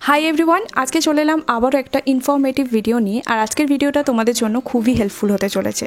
Hi everyone, আজকে চলে এলাম আবারও একটা ইনফরমেটিভ ভিডিও নিয়ে। আর আজকের ভিডিওটা তোমাদের জন্য খুবই হেল্পফুল হতে চলেছে।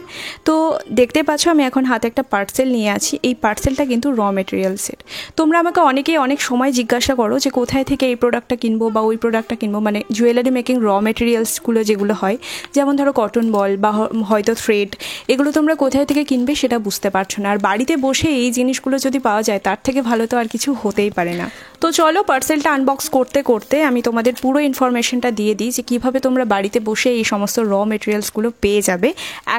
তো দেখতে পাচ্ছ আমি এখন হাতে একটা পার্সেল নিয়ে আছি। এই পার্সেলটা কিন্তু র মেটেরিয়ালসের। তোমরা আমাকে অনেকেই অনেক সময় জিজ্ঞাসা করো যে কোথায় থেকে এই প্রোডাক্টটা কিনবো বা ওই প্রোডাক্টটা কিনবো, মানে জুয়েলারি মেকিং র মেটেরিয়ালসগুলো যেগুলো হয়, যেমন ধরো কটন বল বা হয়তো থ্রেড, এগুলো তোমরা কোথায় থেকে কিনবে সেটা বুঝতে পারছো না। আর বাড়িতে বসে এই জিনিসগুলো যদি পাওয়া যায় তার থেকে ভালো তো আর কিছু হতেই পারে না। তো চলো পার্সেলটা আনবক্স করতে করতে আমি তোমাদের পুরো ইনফরমেশনটা দিয়ে দিই যে কীভাবে তোমরা বাড়িতে বসে এই সমস্ত র মেটেরিয়ালসগুলো পেয়ে যাবে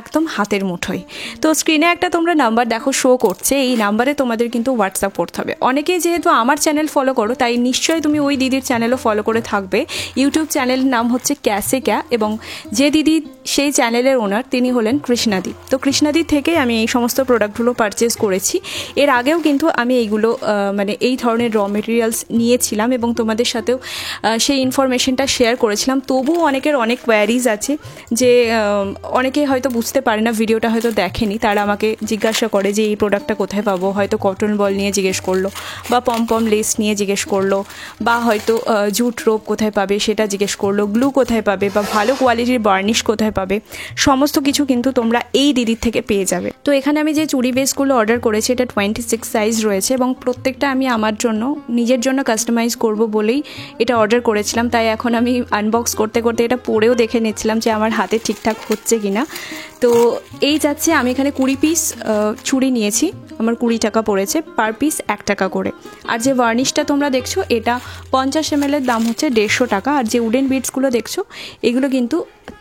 একদম হাতের মুঠোয়। তো স্ক্রিনে একটা তোমরা নাম্বার দেখো শো করছে, এই নাম্বারে তোমাদের কিন্তু হোয়াটসঅ্যাপ করতে হবে। অনেকেই যেহেতু আমার চ্যানেল ফলো করো তাই নিশ্চয়ই তুমি ওই দিদির চ্যানেলও ফলো করে থাকবে। ইউটিউব চ্যানেলের নাম হচ্ছে ক্যাসে ক্যা, এবং যে দিদি সেই চ্যানেলের ওনার তিনি হলেন কৃষ্ণাদি। তো কৃষ্ণাদি থেকে আমি এই সমস্ত প্রোডাক্টগুলো পারচেস করেছি। এর আগেও কিন্তু আমি এইগুলো মানে এই ধরনের র মেটেরিয়ালস নিয়েছিলাম এবং তোমাদের সাথেও সেই ইনফরমেশনটা শেয়ার করেছিলাম। তবুও অনেকের অনেক কোয়ারিজ আছে যে অনেকে হয়তো বুঝতে পারে না, ভিডিওটা হয়তো দেখেনি, তারা আমাকে জিজ্ঞাসা করে যে এই প্রোডাক্টটা কোথায় পাবো। হয়তো কটন বল নিয়ে জিজ্ঞেস করলো, বা পম লেস নিয়ে জিজ্ঞেস করলো, বা হয়তো জুট রোপ কোথায় পাবে সেটা জিজ্ঞেস করলো, গ্লু কোথায় পাবে, বা ভালো কোয়ালিটির বার্নিশ কোথায় পাবে। সমস্ত কিছু কিন্তু তোমরা এই দিদির থেকে পেয়ে যাবে। তো এখানে আমি যে চুড়ি বেসগুলো অর্ডার করেছি এটা 26 সাইজ রয়েছে, এবং প্রত্যেকটা আমি আমার জন্য নিজের জন্য কাস্টমাইজ করব বলেই এটা অর্ডার করেছিলাম। তাই এখন আমি আনবক্স করতে করতে এটা পরেও দেখে নিচ্ছিলাম যে আমার হাতে ঠিকঠাক হচ্ছে কিনা। তো এই যাচ্ছে, আমি এখানে 20 পিস চুড়ি নিয়েছি, আমার 20 টাকা পড়েছে, পার পিস 1 টাকা করে। আর যে ভার্নিশটা তোমরা দেখছো এটা 50 ml এর দাম হচ্ছে 150 টাকা। আর যে উডেন বিডসগুলো দেখছো এগুলো কিন্তু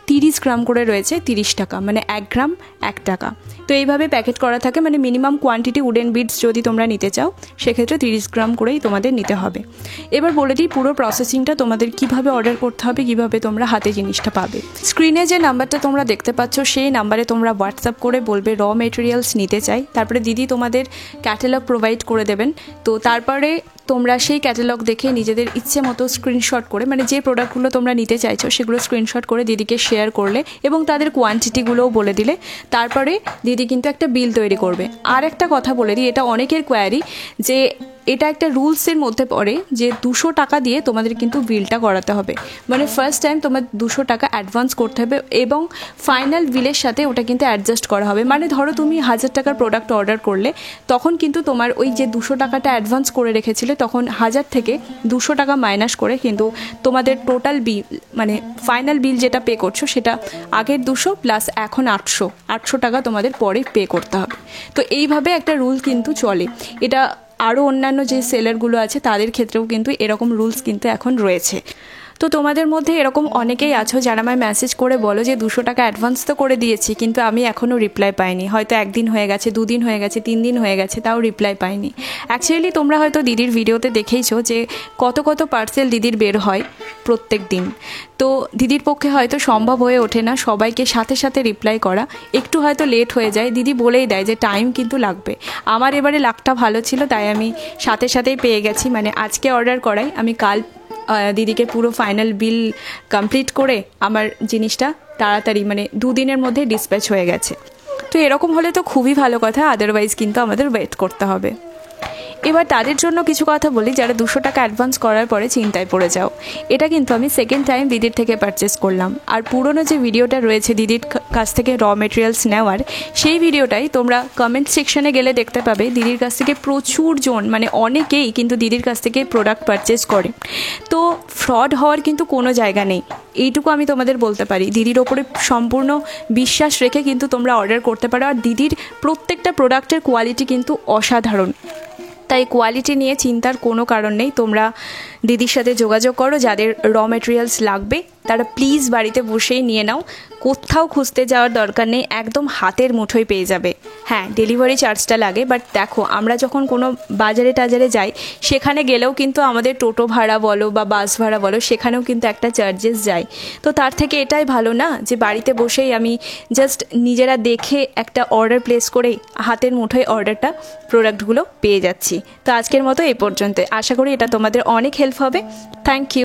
30 গ্রাম করে রয়েছে, 30 টাকা, মানে 1 গ্রাম 1 টাকা। তো এইভাবে প্যাকেট করা থাকে, মানে মিনিমাম কোয়ান্টিটি উডেন বিডস যদি তোমরা নিতে চাও সেক্ষেত্রে 30 গ্রাম করেই তোমাদের নিতে হবে। এবার বলে দিই পুরো প্রসেসিংটা তোমাদের কিভাবে অর্ডার করতে হবে, কিভাবে তোমরা হাতে জিনিসটা পাবে। স্ক্রিনে যে নাম্বারটা তোমরা দেখতে পাচ্ছ সেই নাম্বারে তোমরা হোয়াটসঅ্যাপ করে বলবে র মেটেরিয়ালস নিতে চাই, তারপরে দিদি তোমাদের ক্যাটালগ প্রোভাইড করে দেবেন। তো তারপরে তোমরা সেই ক্যাটালগ দেখে নিজেদের ইচ্ছে মতো স্ক্রিনশট করে, মানে যে প্রোডাক্টগুলো তোমরা নিতে চাইছো সেগুলো স্ক্রিনশট করে দিদিকে শেয়ার করলে এবং তাদের কোয়ান্টিটিগুলোও বলে দিলে তারপরে দিদি কিন্তু একটা বিল তৈরি করবে। আর একটা কথা বলে দিই, এটা অনেকের কোয়ারি যে এটা একটা রুলসের মধ্যে পড়ে যে 200 টাকা দিয়ে তোমাদের কিন্তু বিলটা করাতে হবে। মানে ফার্স্ট টাইম তোমার 200 টাকা অ্যাডভান্স করতে হবে এবং ফাইনাল বিলের সাথে ওটা কিন্তু অ্যাডজাস্ট করা হবে। মানে ধরো তুমি 1000 টাকার প্রোডাক্ট অর্ডার করলে তখন কিন্তু তোমার ওই যে 200 টাকাটা অ্যাডভান্স করে রেখেছিলে তখন 1000 থেকে 200 টাকা মাইনাস করে কিন্তু তোমাদের টোটাল বিল, মানে ফাইনাল বিল যেটা পে করছো সেটা আগের 200 প্লাস এখন 800 টাকা তোমাদের পরে পে করতে হবে। তো এইভাবে একটা রুল কিন্তু চলে। এটা আরও অন্যান্য যে সেলারগুলো আছে তাদের ক্ষেত্রেও কিন্তু এরকম রুলস কিন্তু এখন রয়েছে। তো তোমাদের মধ্যে এরকম অনেকেই আছো যারা আমায় মেসেজ করে বলো যে 200 টাকা অ্যাডভান্স তো করে দিয়েছি কিন্তু আমি এখনও রিপ্লাই পাইনি। হয়তো 1 দিন হয়ে গেছে, 2 দিন হয়ে গেছে, 3 দিন হয়ে গেছে, তাও রিপ্লাই পাইনি। অ্যাকচুয়ালি তোমরা হয়তো দিদির ভিডিওতে দেখেইছো যে কত পার্সেল দিদির বের হয় প্রত্যেক দিন। তো দিদির পক্ষে হয়তো সম্ভব হয়ে ওঠে না সবাইকে সাথে সাথে রিপ্লাই করা, একটু হয়তো লেট হয়ে যায়। দিদি বলেই দেয় যে টাইম কিন্তু লাগবে। আমার এবারে লাকটা ভালো ছিল তাই আমি সাথে সাথেই পেয়ে গেছি। মানে আজকে অর্ডার করাই আমি কাল দিদিকে পুরো ফাইনাল বিল কমপ্লিট করে আমার জিনিসটা তাড়াতাড়ি, মানে 2 দিনের মধ্যে ডিসপ্যাচ হয়ে গেছে। তো এরকম হলে তো খুবই ভালো কথা, আদারওয়াইজ কিন্তু আমাদের ওয়েট করতে হবে। এবার তাদের জন্য কিছু কথা বলি যারা 200 টাকা অ্যাডভান্স করার পরে চিন্তায় পড়ে যাও। এটা কিন্তু আমি সেকেন্ড টাইম দিদির থেকে পারচেস করলাম। আর পুরনো যে ভিডিওটা রয়েছে দিদির কাছ থেকে র মেটেরিয়ালস নেওয়ার, সেই ভিডিওটাই তোমরা কমেন্ট সেকশনে গেলে দেখতে পাবে দিদির কাছ থেকে প্রচুর জন, মানে অনেকেই কিন্তু দিদির কাছ থেকে প্রোডাক্ট পারচেস করে। তো ফ্রড হওয়ার কিন্তু কোনো জায়গা নেই, এইটুকু আমি তোমাদের বলতে পারি। দিদির ওপরে সম্পূর্ণ বিশ্বাস রেখে কিন্তু তোমরা অর্ডার করতে পারো। আর দিদির প্রত্যেকটা প্রোডাক্টের কোয়ালিটি কিন্তু অসাধারণ, তাই কোয়ালিটি নিয়ে চিন্তার কোনো কারণ নেই। তোমরা দিদির সাথে যোগাযোগ করো, যাদের র মেটেরিয়ালস লাগবে তারা প্লিজ বাড়িতে বসেই নিয়ে নাও, কোথাও খুঁজতে যাওয়ার দরকার নেই, একদম হাতের মুঠোয় পেয়ে যাবে। হ্যাঁ, ডেলিভারি চার্জটা লাগে, বাট দেখো আমরা যখন কোনো বাজারে টাজারে যাই সেখানে গেলেও কিন্তু আমাদের টোটো ভাড়া বলো বা বাস ভাড়া বলো সেখানেও কিন্তু একটা চার্জেস যায়। তো তার থেকে এটাই ভালো না যে বাড়িতে বসেই আমি জাস্ট নিজেরা দেখে একটা অর্ডার প্লেস করেই হাতের মুঠোয় অর্ডারটা প্রোডাক্টগুলো পেয়ে যাচ্ছি। তো আজকের মতো এই পর্যন্ত, আশা করি এটা তোমাদের অনেক হেল্প হবে। Thank you.